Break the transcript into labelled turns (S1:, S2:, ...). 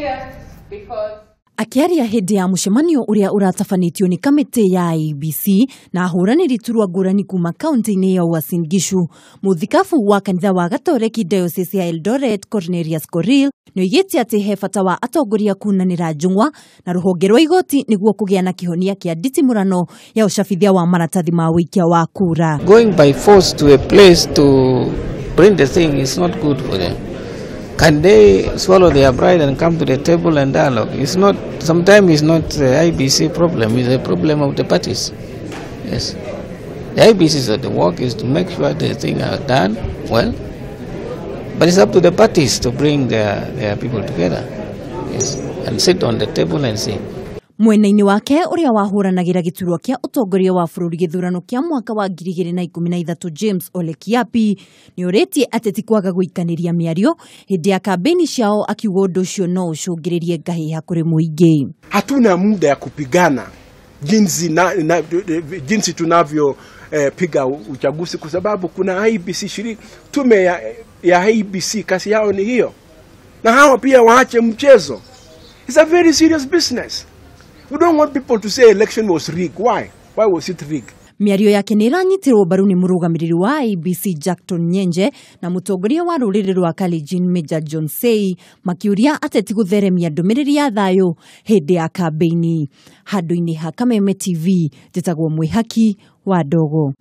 S1: here because
S2: Akiaria hindi ya mucemanio uria uratafanitio ni kamite ya IEBC na ahuraniri iturwa ngurani kuma kaunti-ini ya Uasin Gishu, muthikabu wa kanitha wa gatoreki diocese ya Eldoret Cornelius Korir nioigite ati he bata wa Atongoria kunanira njung'wa na ruhonge rwa igoti niguo kugia na kihonia kia nditimurano ya ucabithia wa maratathi ma wikia wa kura.
S3: Going by force to a place to bring the thing is not good for them. Can they swallow their pride and come to the table and dialogue? It's not. Sometimes it's not the IBC problem. It's a problem of the parties. Yes, the IBC's the work is to make sure the things are done well, but it's up to the parties to bring their people together. Yes, and sit on the table and see.
S2: Mwena-ini wake uria wahuranagira giturwa kia Atongoria wa bururi githurano kia mwaka wa 2013 James Ole Kiapi ni uretie Ateti kwaga guikaniria Miario hindi ya kampeni ciao akiuga undu ucio no ucungiririe ngahiha kuri muingi.
S4: Hatuna muda ya kupigana jinsi tunavyo piga uchaguzi kwa sababu kuna IEBC tume ya IEBC kasi yao ni hiyo, na hao pia waache mchezo. It's a very serious business. We don't want people to say election was rigged. Why? Why was it rigged?
S2: Miario yake ni iranyitirwo mbaru ni murugamiriri wa IEBC Jackton Nyenje na mutongoria wa ruriri rwa Kalenjin Major John Sei makiuria Ateti gutheremia ndumiriri ya thayu hindi ya kampeni. Handu-ini ha Kameme TV njitagwo mwihaki wa Ndogo.